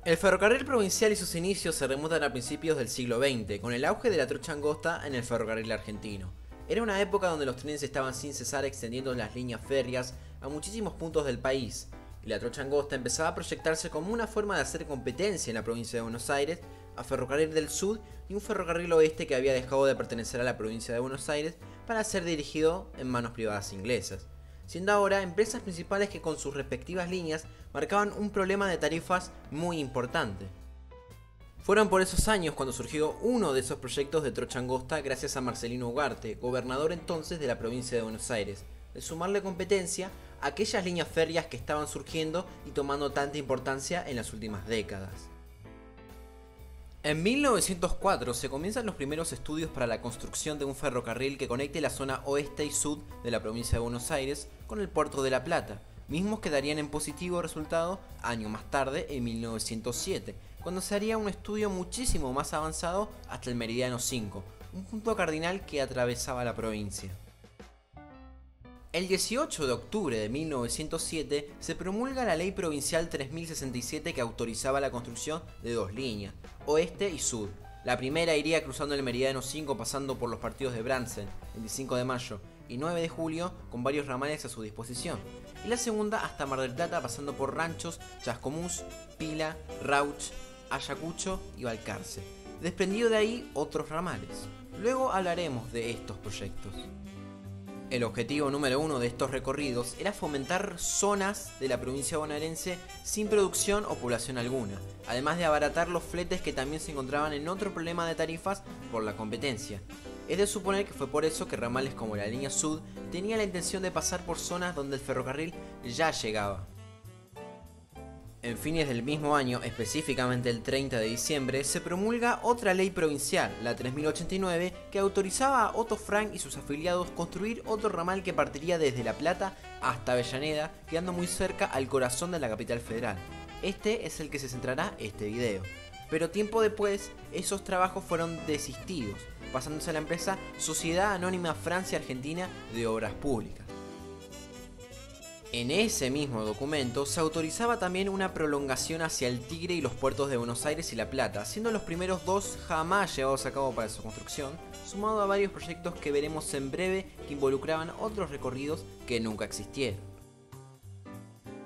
El ferrocarril provincial y sus inicios se remontan a principios del siglo XX, con el auge de la trocha angosta en el ferrocarril argentino. Era una época donde los trenes estaban sin cesar extendiendo las líneas férreas a muchísimos puntos del país, y la trocha angosta empezaba a proyectarse como una forma de hacer competencia en la provincia de Buenos Aires a Ferrocarril del Sud y un ferrocarril oeste que había dejado de pertenecer a la provincia de Buenos Aires para ser dirigido en manos privadas inglesas, siendo ahora empresas principales que con sus respectivas líneas marcaban un problema de tarifas muy importante. Fueron por esos años cuando surgió uno de esos proyectos de trocha angosta gracias a Marcelino Ugarte, gobernador entonces de la provincia de Buenos Aires, de sumarle competencia a aquellas líneas férreas que estaban surgiendo y tomando tanta importancia en las últimas décadas. En 1904 se comienzan los primeros estudios para la construcción de un ferrocarril que conecte la zona oeste y sur de la provincia de Buenos Aires con el puerto de La Plata, mismos que darían en positivo resultado año más tarde, en 1907, cuando se haría un estudio muchísimo más avanzado hasta el Meridiano 5, un punto cardinal que atravesaba la provincia. El 18 de octubre de 1907 se promulga la Ley Provincial 3067 que autorizaba la construcción de dos líneas, oeste y sur. La primera iría cruzando el Meridiano 5 pasando por los partidos de Bransen, 25 de mayo y 9 de julio con varios ramales a su disposición. Y la segunda hasta Mar del Plata pasando por Ranchos, Chascomús, Pila, Rauch, Ayacucho y Balcarce. Desprendido de ahí otros ramales. Luego hablaremos de estos proyectos. El objetivo número uno de estos recorridos era fomentar zonas de la provincia bonaerense sin producción o población alguna, además de abaratar los fletes que también se encontraban en otro problema de tarifas por la competencia. Es de suponer que fue por eso que ramales como la línea Sud tenían la intención de pasar por zonas donde el ferrocarril ya llegaba. En fines del mismo año, específicamente el 30 de diciembre, se promulga otra ley provincial, la 3089, que autorizaba a Otto Frank y sus afiliados construir otro ramal que partiría desde La Plata hasta Avellaneda, quedando muy cerca al corazón de la capital federal. Este es el que se centrará este video. Pero tiempo después, esos trabajos fueron desistidos, pasándose a la empresa Sociedad Anónima Francia Argentina de Obras Públicas. En ese mismo documento se autorizaba también una prolongación hacia el Tigre y los puertos de Buenos Aires y La Plata, siendo los primeros dos jamás llevados a cabo para su construcción, sumado a varios proyectos que veremos en breve que involucraban otros recorridos que nunca existieron.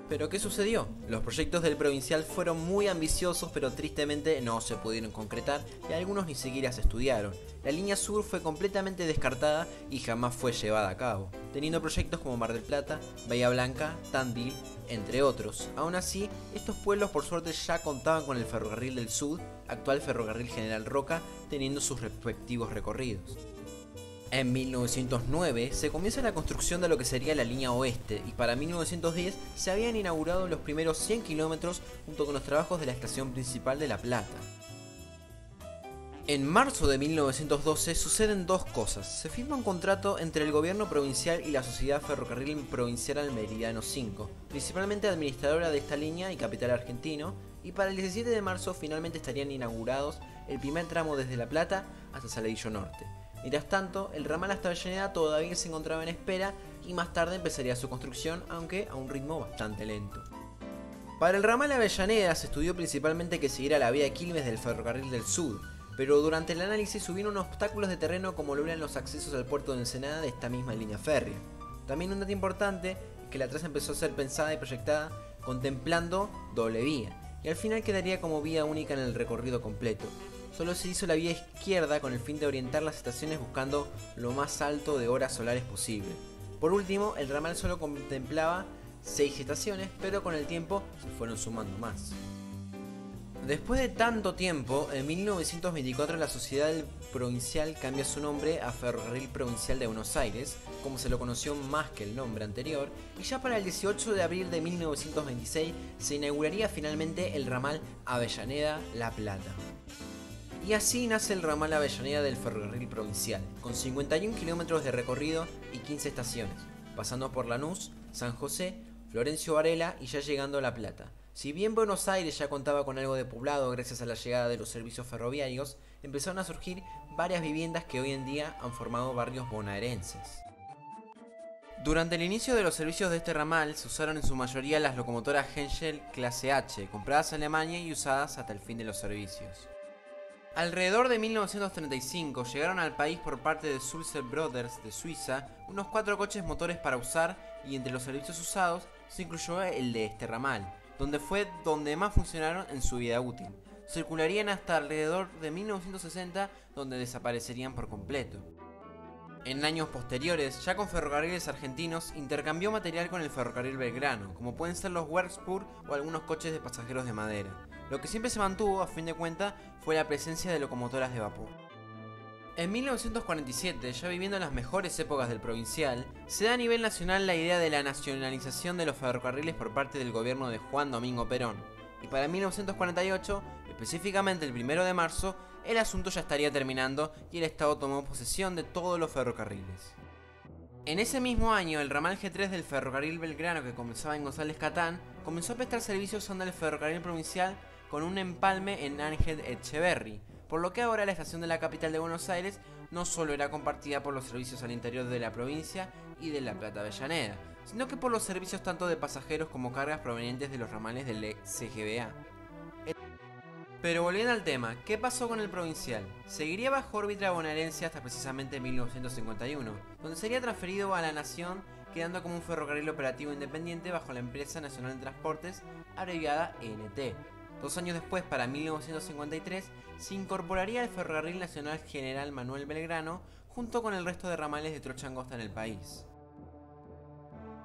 ¿Pero qué sucedió? Los proyectos del provincial fueron muy ambiciosos, pero tristemente no se pudieron concretar y algunos ni siquiera se estudiaron. La línea sur fue completamente descartada y jamás fue llevada a cabo, teniendo proyectos como Mar del Plata, Bahía Blanca, Tandil, entre otros. Aún así, estos pueblos por suerte ya contaban con el Ferrocarril del Sud, actual Ferrocarril General Roca, teniendo sus respectivos recorridos. En 1909 se comienza la construcción de lo que sería la línea oeste y para 1910 se habían inaugurado los primeros 100 kilómetros junto con los trabajos de la estación principal de La Plata. En marzo de 1912 suceden dos cosas. Se firma un contrato entre el gobierno provincial y la Sociedad Ferrocarril Provincial al Meridiano 5, principalmente administradora de esta línea y capital argentino, y para el 17 de marzo finalmente estarían inaugurados el primer tramo desde La Plata hasta Saladillo Norte. Mientras tanto, el ramal hasta Avellaneda todavía se encontraba en espera y más tarde empezaría su construcción, aunque a un ritmo bastante lento. Para el ramal Avellaneda se estudió principalmente que siguiera la vía Quilmes del Ferrocarril del Sud, pero durante el análisis hubieron obstáculos de terreno como lo eran los accesos al puerto de Ensenada de esta misma línea férrea. También un dato importante es que la traza empezó a ser pensada y proyectada contemplando doble vía, y al final quedaría como vía única en el recorrido completo. Solo se hizo la vía izquierda con el fin de orientar las estaciones buscando lo más alto de horas solares posible. Por último, el ramal solo contemplaba 6 estaciones, pero con el tiempo se fueron sumando más. Después de tanto tiempo, en 1924 la Sociedad Provincial cambia su nombre a Ferrocarril Provincial de Buenos Aires, como se lo conoció más que el nombre anterior, y ya para el 18 de abril de 1926 se inauguraría finalmente el ramal Avellaneda-La Plata. Y así nace el ramal Avellaneda del Ferrocarril Provincial, con 51 kilómetros de recorrido y 15 estaciones, pasando por Lanús, San José, Florencio Varela y ya llegando a La Plata. Si bien Buenos Aires ya contaba con algo de poblado gracias a la llegada de los servicios ferroviarios, empezaron a surgir varias viviendas que hoy en día han formado barrios bonaerenses. Durante el inicio de los servicios de este ramal se usaron en su mayoría las locomotoras Henschel clase H, compradas en Alemania y usadas hasta el fin de los servicios. Alrededor de 1935 llegaron al país por parte de Sulzer Brothers de Suiza unos 4 coches motores para usar, y entre los servicios usados se incluyó el de este ramal, donde fue donde más funcionaron en su vida útil. Circularían hasta alrededor de 1960, donde desaparecerían por completo. En años posteriores, ya con ferrocarriles argentinos, intercambió material con el ferrocarril Belgrano, como pueden ser los Werksspur o algunos coches de pasajeros de madera. Lo que siempre se mantuvo, a fin de cuentas, fue la presencia de locomotoras de vapor. En 1947, ya viviendo las mejores épocas del provincial, se da a nivel nacional la idea de la nacionalización de los ferrocarriles por parte del gobierno de Juan Domingo Perón, y para 1948, específicamente el 1 de marzo, el asunto ya estaría terminando y el Estado tomó posesión de todos los ferrocarriles. En ese mismo año, el ramal G3 del ferrocarril Belgrano, que comenzaba en González Catán, comenzó a prestar servicios sonda del ferrocarril provincial con un empalme en Ángel Echeverry, por lo que ahora la estación de la capital de Buenos Aires no solo era compartida por los servicios al interior de la provincia y de La Plata-Avellaneda, sino que por los servicios tanto de pasajeros como cargas provenientes de los ramales del CGBA. Pero volviendo al tema, ¿qué pasó con el provincial? Seguiría bajo órbita bonaerense hasta precisamente 1951, donde sería transferido a la Nación, quedando como un ferrocarril operativo independiente bajo la Empresa Nacional de Transportes, abreviada ENT. 2 años después, para 1953, se incorporaría al Ferrocarril Nacional General Manuel Belgrano, junto con el resto de ramales de trocha angosta en el país.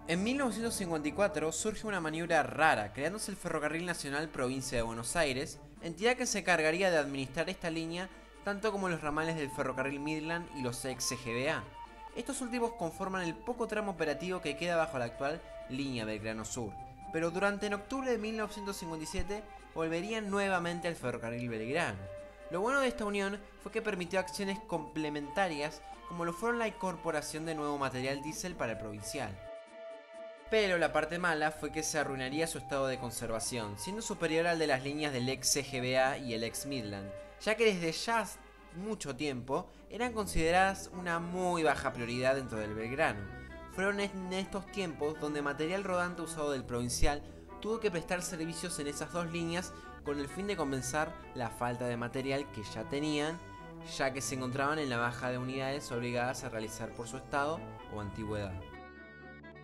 En 1954 surge una maniobra rara, creándose el Ferrocarril Nacional Provincia de Buenos Aires, entidad que se encargaría de administrar esta línea, tanto como los ramales del Ferrocarril Midland y los ex CGBA. Estos últimos conforman el poco tramo operativo que queda bajo la actual línea Belgrano Sur, pero en octubre de 1957 volverían nuevamente al Ferrocarril Belgrano. Lo bueno de esta unión fue que permitió acciones complementarias, como lo fueron la incorporación de nuevo material diésel para el provincial. Pero la parte mala fue que se arruinaría su estado de conservación, siendo superior al de las líneas del ex CGBA y el ex Midland, ya que desde ya mucho tiempo eran consideradas una muy baja prioridad dentro del Belgrano. Fueron en estos tiempos donde material rodante usado del provincial tuvo que prestar servicios en esas dos líneas con el fin de compensar la falta de material que ya tenían, ya que se encontraban en la baja de unidades obligadas a realizar por su estado o antigüedad.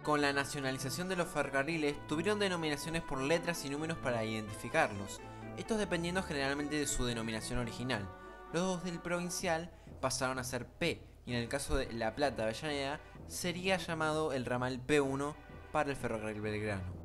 Con la nacionalización de los ferrocarriles tuvieron denominaciones por letras y números para identificarlos, estos dependiendo generalmente de su denominación original. Los dos del provincial pasaron a ser P, y en el caso de La Plata-Avellaneda sería llamado el ramal P1 para el ferrocarril Belgrano.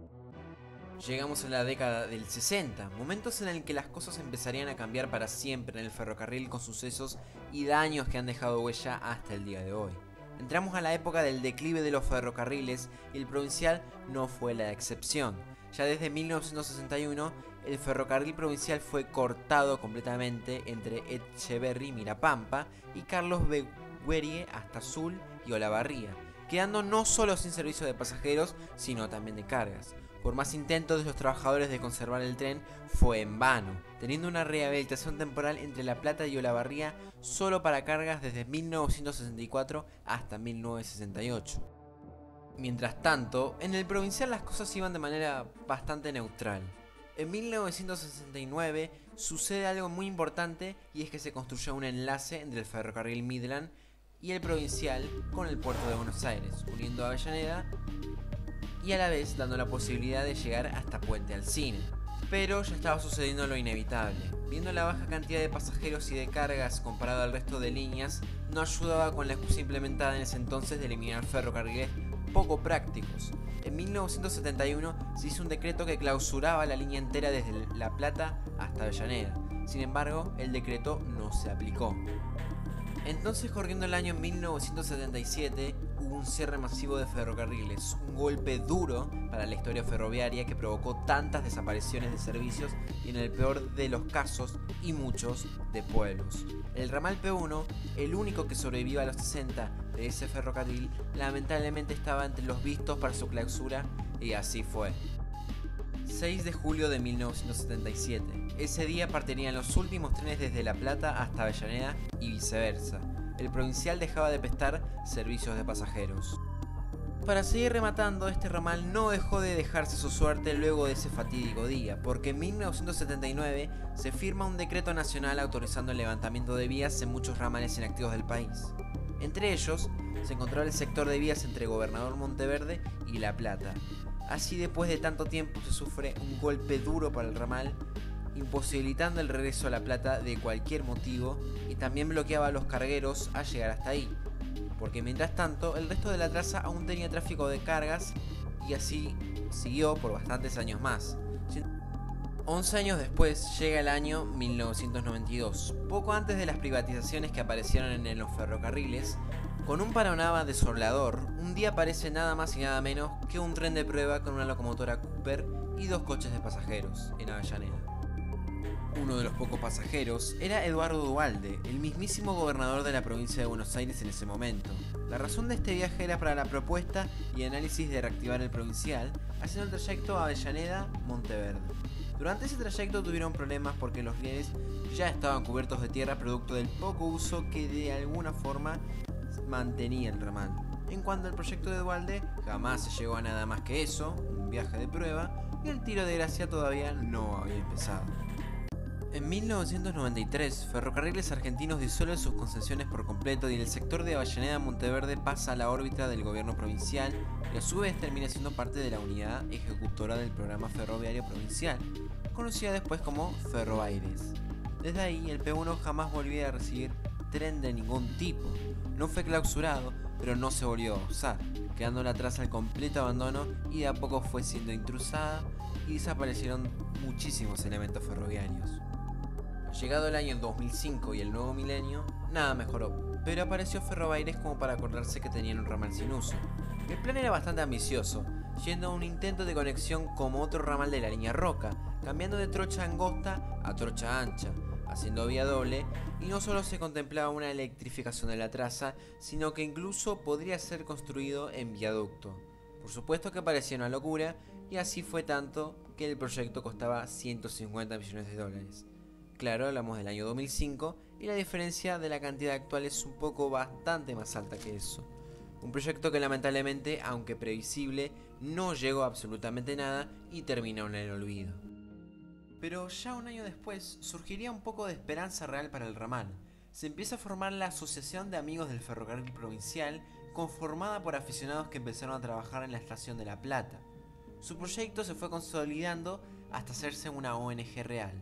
Llegamos a la década del 60, momentos en el que las cosas empezarían a cambiar para siempre en el ferrocarril con sucesos y daños que han dejado huella hasta el día de hoy. Entramos a la época del declive de los ferrocarriles y el provincial no fue la excepción. Ya desde 1961 el ferrocarril provincial fue cortado completamente entre Echeverry, Mirapampa y Carlos Beguerie hasta Azul y Olavarría, quedando no solo sin servicio de pasajeros sino también de cargas. Por más intentos de los trabajadores de conservar el tren, fue en vano, teniendo una rehabilitación temporal entre La Plata y Olavarría solo para cargas desde 1964 hasta 1968. Mientras tanto, en el provincial las cosas iban de manera bastante neutral. En 1969 sucede algo muy importante, y es que se construyó un enlace entre el ferrocarril Midland y el provincial con el puerto de Buenos Aires, uniendo a Avellaneda y a la vez dando la posibilidad de llegar hasta Puente Alsina. Pero ya estaba sucediendo lo inevitable. Viendo la baja cantidad de pasajeros y de cargas comparado al resto de líneas, no ayudaba con la excusa implementada en ese entonces de eliminar ferrocarriles poco prácticos. En 1971 se hizo un decreto que clausuraba la línea entera desde La Plata hasta Avellaneda. Sin embargo, el decreto no se aplicó. Entonces, corriendo el año 1977, hubo un cierre masivo de ferrocarriles, un golpe duro para la historia ferroviaria que provocó tantas desapariciones de servicios y, en el peor de los casos, y muchos, de pueblos. El ramal P1, el único que sobrevivió a los 60 de ese ferrocarril, lamentablemente estaba entre los vistos para su clausura, y así fue. 6 de julio de 1977. Ese día partirían los últimos trenes desde La Plata hasta Avellaneda y viceversa. El provincial dejaba de prestar servicios de pasajeros. para seguir rematando, este ramal no dejó de dejarse su suerte luego de ese fatídico día, porque en 1979 se firma un decreto nacional autorizando el levantamiento de vías en muchos ramales inactivos del país. Entre ellos, se encontraba el sector de vías entre Gobernador Monteverde y La Plata. Así, después de tanto tiempo, se sufre un golpe duro para el ramal, imposibilitando el regreso a La Plata de cualquier motivo, y también bloqueaba a los cargueros a llegar hasta ahí, porque mientras tanto el resto de la traza aún tenía tráfico de cargas, y así siguió por bastantes años más. 11 años después llega el año 1992, poco antes de las privatizaciones que aparecieron en los ferrocarriles. Con un panorama desolador, un día aparece nada más y nada menos que un tren de prueba con una locomotora Cooper y 2 coches de pasajeros en Avellaneda. Uno de los pocos pasajeros era Eduardo Duhalde, el mismísimo gobernador de la provincia de Buenos Aires en ese momento. La razón de este viaje era para la propuesta y análisis de reactivar el provincial, haciendo el trayecto Avellaneda-Monteverde. Durante ese trayecto tuvieron problemas porque los rieles ya estaban cubiertos de tierra producto del poco uso que de alguna forma mantenía el ramal. En cuanto al proyecto de Duhalde, jamás se llegó a nada más que eso, un viaje de prueba, y el tiro de gracia todavía no había empezado. En 1993, Ferrocarriles Argentinos disuelve sus concesiones por completo y el sector de Avellaneda-Monteverde pasa a la órbita del gobierno provincial y a su vez termina siendo parte de la unidad ejecutora del programa ferroviario provincial, conocida después como Ferroaires. Desde ahí, el P1 jamás volvió a recibir tren de ningún tipo. No fue clausurado, pero no se volvió a usar, quedando la traza al completo abandono y de a poco fue siendo intrusada y desaparecieron muchísimos elementos ferroviarios. Llegado el año 2005 y el nuevo milenio, nada mejoró, pero apareció Ferroaires como para acordarse que tenían un ramal sin uso. El plan era bastante ambicioso, yendo a un intento de conexión como otro ramal de la línea Roca, cambiando de trocha angosta a trocha ancha, haciendo vía doble, y no solo se contemplaba una electrificación de la traza, sino que incluso podría ser construido en viaducto. Por supuesto que parecía una locura, y así fue tanto que el proyecto costaba 150 millones de dólares. Claro, hablamos del año 2005 y la diferencia de la cantidad actual es un poco bastante más alta que eso. Un proyecto que lamentablemente, aunque previsible, no llegó a absolutamente nada y terminó en el olvido. Pero ya un año después surgiría un poco de esperanza real para el ramal. Se empieza a formar la Asociación de Amigos del Ferrocarril Provincial, conformada por aficionados que empezaron a trabajar en la estación de La Plata. Su proyecto se fue consolidando hasta hacerse una ONG real.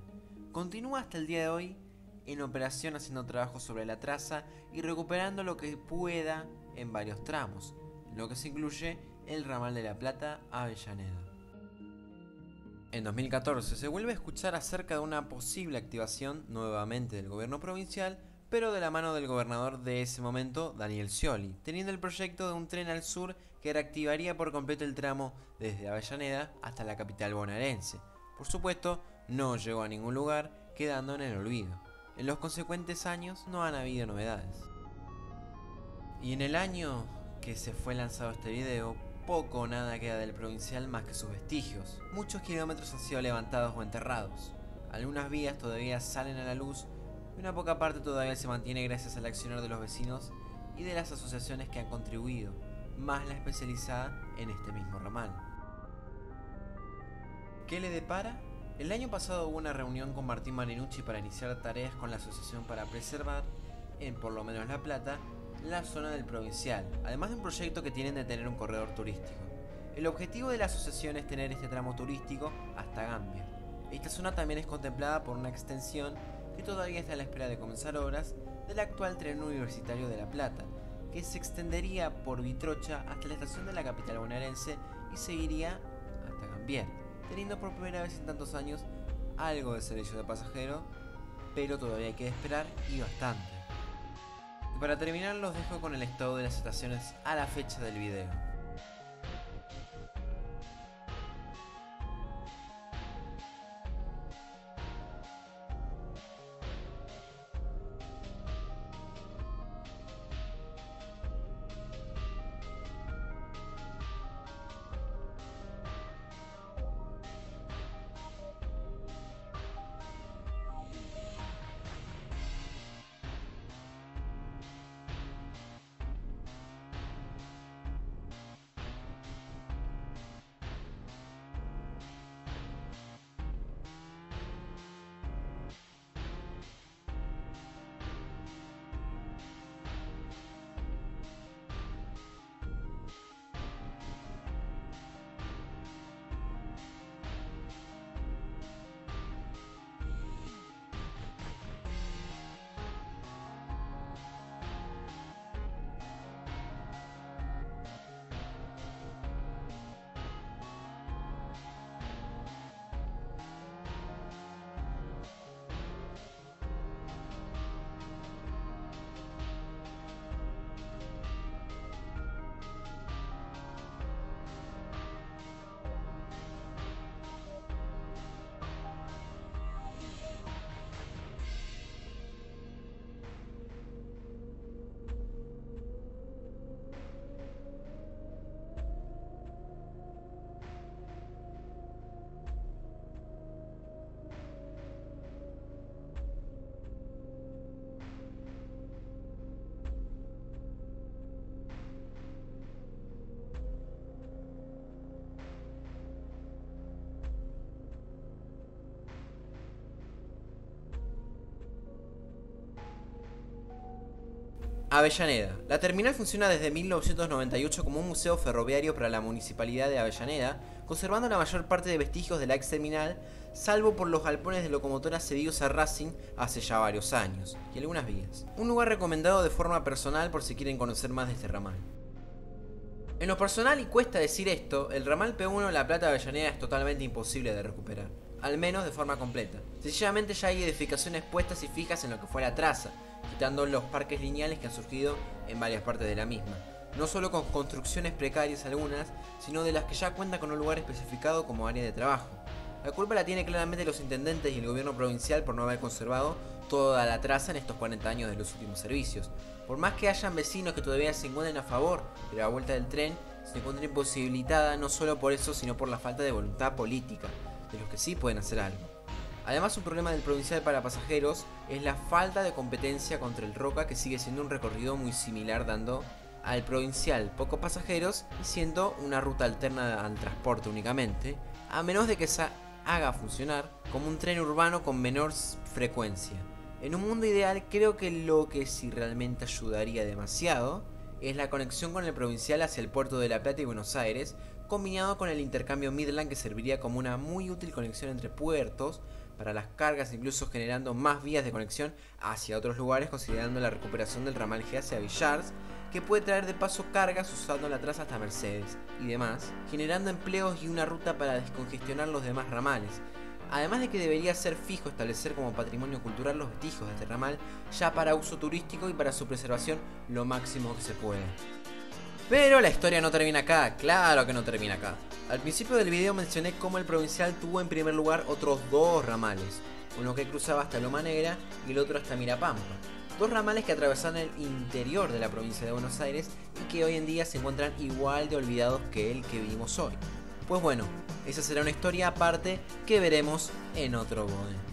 Continúa hasta el día de hoy en operación haciendo trabajos sobre la traza y recuperando lo que pueda en varios tramos, en lo que se incluye el ramal de La Plata a Avellaneda. En 2014 se vuelve a escuchar acerca de una posible activación nuevamente del gobierno provincial, pero de la mano del gobernador de ese momento, Daniel Scioli, teniendo el proyecto de un tren al sur que reactivaría por completo el tramo desde Avellaneda hasta la capital bonaerense. Por supuesto, no llegó a ningún lugar, quedando en el olvido. En los consecuentes años no han habido novedades. Y en el año que se fue lanzado este video, poco o nada queda del provincial más que sus vestigios. Muchos kilómetros han sido levantados o enterrados. Algunas vías todavía salen a la luz y una poca parte todavía se mantiene gracias al accionar de los vecinos y de las asociaciones que han contribuido, más la especializada en este mismo ramal. ¿Qué le depara? El año pasado hubo una reunión con Martín Marinucci para iniciar tareas con la asociación para preservar, en por lo menos La Plata, la zona del provincial, además de un proyecto que tienen de tener un corredor turístico. El objetivo de la asociación es tener este tramo turístico hasta Gambia. Esta zona también es contemplada por una extensión que todavía está a la espera de comenzar obras del actual tren universitario de La Plata, que se extendería por Vitrocha hasta la estación de la capital bonaerense y seguiría hasta Gambier, teniendo por primera vez en tantos años algo de servicio de pasajero, pero todavía hay que esperar y bastante. Y para terminar los dejo con el estado de las estaciones a la fecha del video. Avellaneda. La terminal funciona desde 1998 como un museo ferroviario para la municipalidad de Avellaneda, conservando la mayor parte de vestigios de la ex terminal, salvo por los galpones de locomotoras cedidos a Racing hace ya varios años, y algunas vías. Un lugar recomendado de forma personal por si quieren conocer más de este ramal. En lo personal, y cuesta decir esto, el ramal P1 La Plata-Avellaneda es totalmente imposible de recuperar, al menos de forma completa. Sencillamente ya hay edificaciones puestas y fijas en lo que fue la traza, quitando los parques lineales que han surgido en varias partes de la misma. No solo con construcciones precarias algunas, sino de las que ya cuentan con un lugar especificado como área de trabajo. La culpa la tiene claramente los intendentes y el gobierno provincial por no haber conservado toda la traza en estos 40 años de los últimos servicios. Por más que hayan vecinos que todavía se encuentren a favor de la vuelta del tren, se encuentra imposibilitada no solo por eso, sino por la falta de voluntad política, de los que sí pueden hacer algo. Además, un problema del provincial para pasajeros es la falta de competencia contra el Roca, que sigue siendo un recorrido muy similar, dando al provincial pocos pasajeros y siendo una ruta alterna al transporte únicamente, a menos de que se haga funcionar como un tren urbano con menor frecuencia. En un mundo ideal, creo que lo que sí realmente ayudaría demasiado es la conexión con el provincial hacia el puerto de La Plata y Buenos Aires, combinado con el intercambio Midland, que serviría como una muy útil conexión entre puertos para las cargas, incluso generando más vías de conexión hacia otros lugares, considerando la recuperación del ramal G hacia Villars, que puede traer de paso cargas usando la traza hasta Mercedes y demás, generando empleos y una ruta para descongestionar los demás ramales. Además de que debería ser fijo establecer como patrimonio cultural los vestigios de este ramal, ya para uso turístico y para su preservación lo máximo que se pueda. Pero la historia no termina acá, claro que no termina acá. Al principio del video mencioné cómo el provincial tuvo en primer lugar otros dos ramales, uno que cruzaba hasta Loma Negra y el otro hasta Mirapampa. Dos ramales que atravesaron el interior de la provincia de Buenos Aires y que hoy en día se encuentran igual de olvidados que el que vimos hoy. Pues bueno, esa será una historia aparte que veremos en otro bode.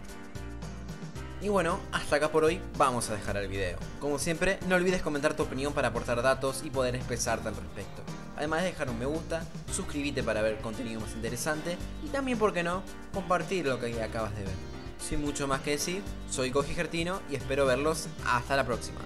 Y bueno, hasta acá por hoy vamos a dejar el video. Como siempre, no olvides comentar tu opinión para aportar datos y poder expresarte al respecto. Además de dejar un me gusta, suscríbete para ver contenido más interesante y también, por qué no, compartir lo que acabas de ver. Sin mucho más que decir, soy Koji Gertino y espero verlos hasta la próxima.